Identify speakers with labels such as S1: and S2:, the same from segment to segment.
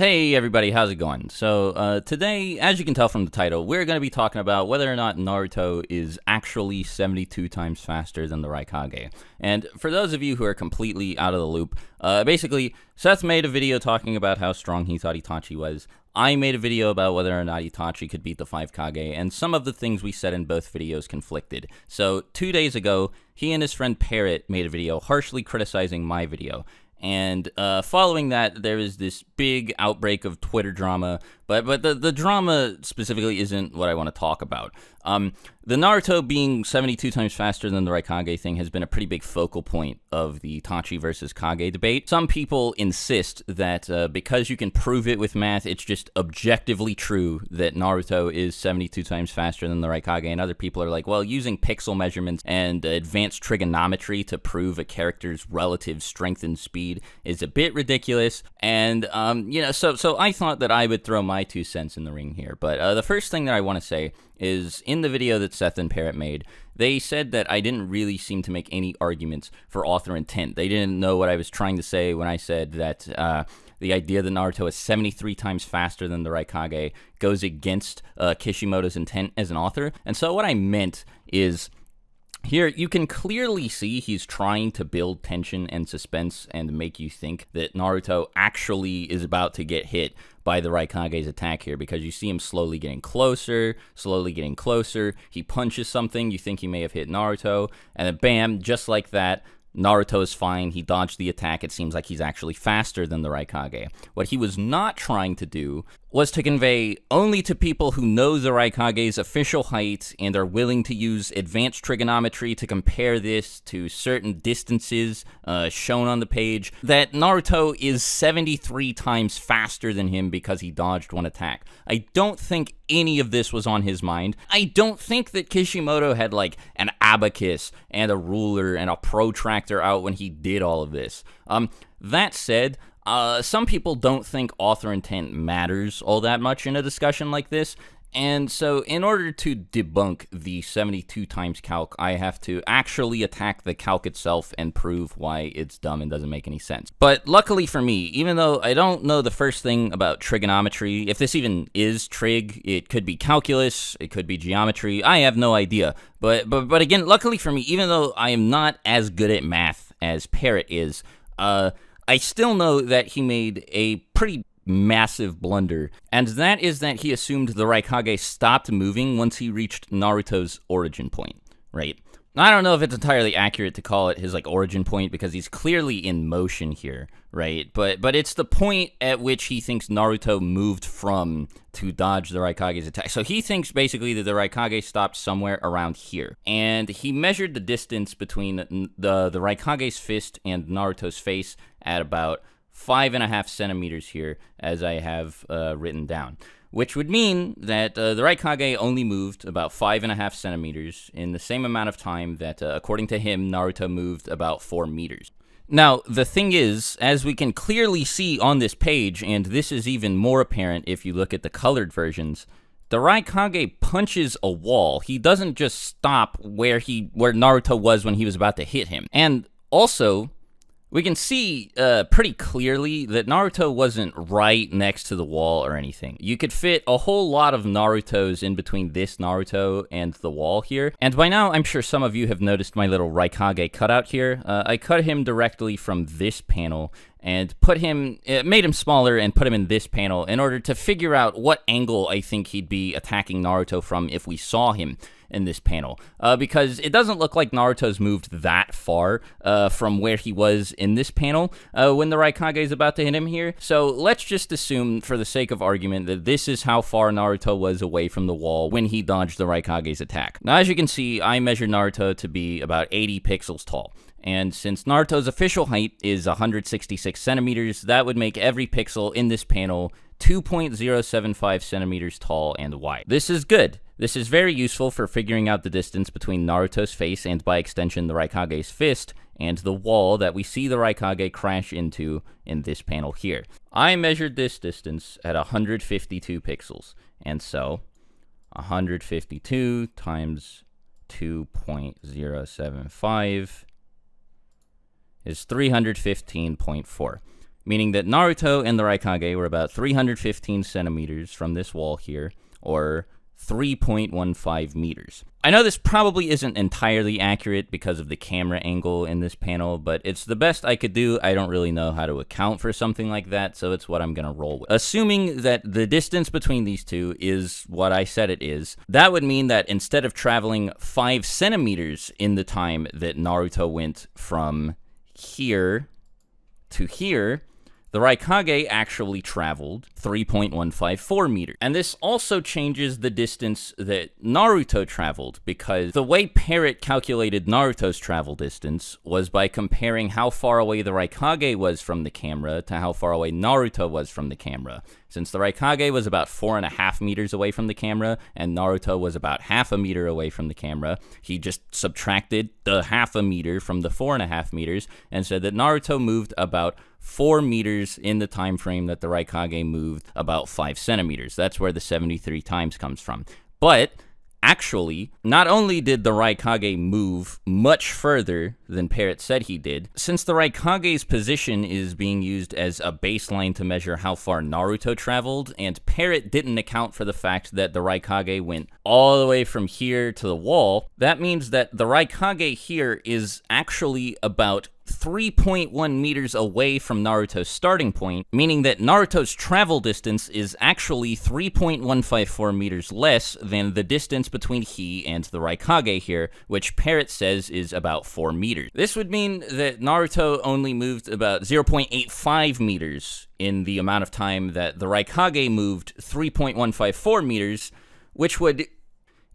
S1: Hey everybody, how's it going? So today, as you can tell from the title, we're going to be talking about whether or not Naruto is actually 72 times faster than the Raikage. And for those of you who are completely out of the loop, basically, Seth made a video talking about how strong he thought Itachi was. I made a video about whether or not Itachi could beat the 5 Kage, and some of the things we said in both videos conflicted. So 2 days ago, he and his friend Parrot made a video harshly criticizing my video. And following that, there is this big outbreak of Twitter drama, but the drama specifically isn't what I want to talk about. The Naruto being 72 times faster than the Raikage thing has been a pretty big focal point of the Itachi versus Kage debate. Some people insist that because you can prove it with math, it's just objectively true that Naruto is 72 times faster than the Raikage, and other people are like, well, using pixel measurements and advanced trigonometry to prove a character's relative strength and speed is a bit ridiculous. And so I thought that I would throw my 2 cents in the ring here. But the first thing that I want to say is, in the video that Seth and Parrot made, they said that I didn't really seem to make any arguments for author intent. They didn't know what I was trying to say when I said that the idea that Naruto is 73 times faster than the Raikage goes against Kishimoto's intent as an author. And so what I meant is, here, you can clearly see he's trying to build tension and suspense and make you think that Naruto actually is about to get hit by the Raikage's attack here, because you see him slowly getting closer. He punches something, you think he may have hit Naruto, and then bam, just like that, Naruto is fine. He dodged the attack. It seems like he's actually faster than the Raikage. What he was not trying to do was to convey only to people who know the Raikage's official height and are willing to use advanced trigonometry to compare this to certain distances shown on the page, that Naruto is 73 times faster than him because he dodged one attack. I don't think any of this was on his mind. I don't think that Kishimoto had like an abacus and a ruler and a protractor out when he did all of this. That said, some people don't think author intent matters all that much in a discussion like this, and so in order to debunk the 72 times calc, I have to actually attack the calc itself and prove why it's dumb and doesn't make any sense. But luckily for me, even though I don't know the first thing about trigonometry, if this even is trig, it could be calculus, it could be geometry, I have no idea. But again, luckily for me, even though I am not as good at math as Parrot is, I still know that he made a pretty massive blunder, and that is that he assumed the Raikage stopped moving once he reached Naruto's origin point, right? I don't know if it's entirely accurate to call it his origin point, because he's clearly in motion here, right? But it's the point at which he thinks Naruto moved from to dodge the Raikage's attack. So he thinks basically that the Raikage stopped somewhere around here, and he measured the distance between the Raikage's fist and Naruto's face at about 5.5 centimeters here, as I have written down, which would mean that the Raikage only moved about 5.5 centimeters in the same amount of time that, according to him, Naruto moved about 4 meters. Now, the thing is, as we can clearly see on this page, and this is even more apparent if you look at the colored versions, the Raikage punches a wall. He doesn't just stop where Naruto was when he was about to hit him. And also, we can see pretty clearly that Naruto wasn't right next to the wall or anything. You could fit a whole lot of Narutos in between this Naruto and the wall here. And by now, I'm sure some of you have noticed my little Raikage cutout here. I cut him directly from this panel and made him smaller and put him in this panel in order to figure out what angle I think he'd be attacking Naruto from if we saw him in this panel, because it doesn't look like Naruto's moved that far from where he was in this panel when the Raikage is about to hit him here. So let's just assume, for the sake of argument, that this is how far Naruto was away from the wall when he dodged the Raikage's attack. Now, as you can see, I measured Naruto to be about 80 pixels tall. And since Naruto's official height is 166 centimeters, that would make every pixel in this panel 2.075 centimeters tall and wide. This is good. This is very useful for figuring out the distance between Naruto's face and, by extension, the Raikage's fist and the wall that we see the Raikage crash into in this panel here. I measured this distance at 152 pixels, and so 152 times 2.075 is 315.4. meaning that Naruto and the Raikage were about 315 centimeters from this wall here, or 3.15 meters. I know this probably isn't entirely accurate because of the camera angle in this panel, but it's the best I could do. I don't really know how to account for something like that, so it's what I'm going to roll with. Assuming that the distance between these two is what I said it is, that would mean that instead of traveling 5 centimeters in the time that Naruto went from here to here, the Raikage actually traveled 3.154 meters. And this also changes the distance that Naruto traveled, because the way Parrot calculated Naruto's travel distance was by comparing how far away the Raikage was from the camera to how far away Naruto was from the camera. Since the Raikage was about 4.5 meters away from the camera, and Naruto was about half a meter away from the camera, he just subtracted the half a meter from the 4.5 meters and said that Naruto moved about 4 meters in the time frame that the Raikage moved about 5 centimeters. That's where the 73 times comes from. But actually, not only did the Raikage move much further than Parrot said he did, since the Raikage's position is being used as a baseline to measure how far Naruto traveled, and Parrot didn't account for the fact that the Raikage went all the way from here to the wall, that means that the Raikage here is actually about 3.1 meters away from Naruto's starting point, meaning that Naruto's travel distance is actually 3.154 meters less than the distance between he and the Raikage here, which Parrot says is about 4 meters. This would mean that Naruto only moved about 0.85 meters in the amount of time that the Raikage moved 3.154 meters, which would,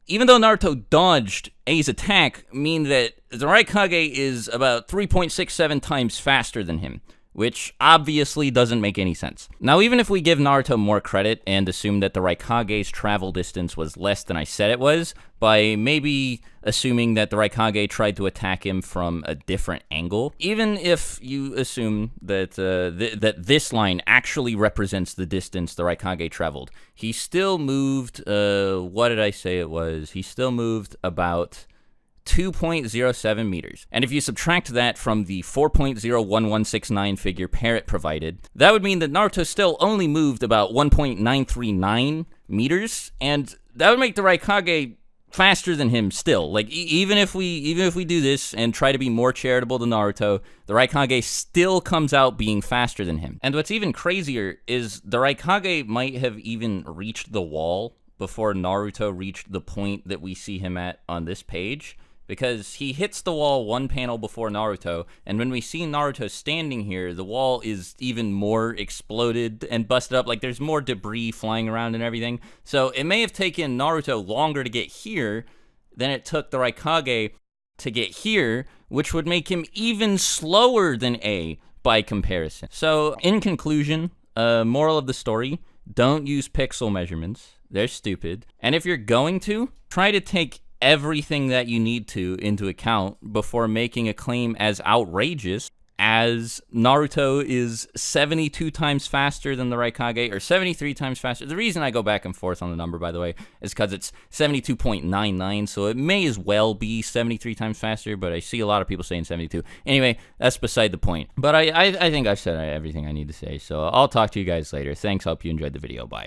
S1: even though Naruto dodged A's attack, mean that the Raikage is about 3.67 times faster than him, which obviously doesn't make any sense. Now, even if we give Naruto more credit and assume that the Raikage's travel distance was less than I said it was, by maybe assuming that the Raikage tried to attack him from a different angle, even if you assume that that this line actually represents the distance the Raikage traveled, he still moved, what did I say it was? He still moved about 2.07 meters. And if you subtract that from the 4.01169 figure Parrot provided, that would mean that Naruto still only moved about 1.939 meters, and that would make the Raikage faster than him still. Like, even if we do this and try to be more charitable to Naruto, the Raikage still comes out being faster than him. And what's even crazier is the Raikage might have even reached the wall before Naruto reached the point that we see him at on this page, because he hits the wall one panel before Naruto, and when we see Naruto standing here, the wall is even more exploded and busted up. Like, there's more debris flying around and everything. So it may have taken Naruto longer to get here than it took the Raikage to get here, which would make him even slower than A by comparison. So, in conclusion, moral of the story, don't use pixel measurements. They're stupid. And if you're going to, try to take everything that you need to into account before making a claim as outrageous as Naruto is 72 times faster than the Raikage, or 73 times faster. The reason I go back and forth on the number, by the way, is because it's 72.99, so it may as well be 73 times faster, but I see a lot of people saying 72. Anyway, that's beside the point. But I think I've said everything I need to say, so I'll talk to you guys later. Thanks, hope you enjoyed the video. Bye.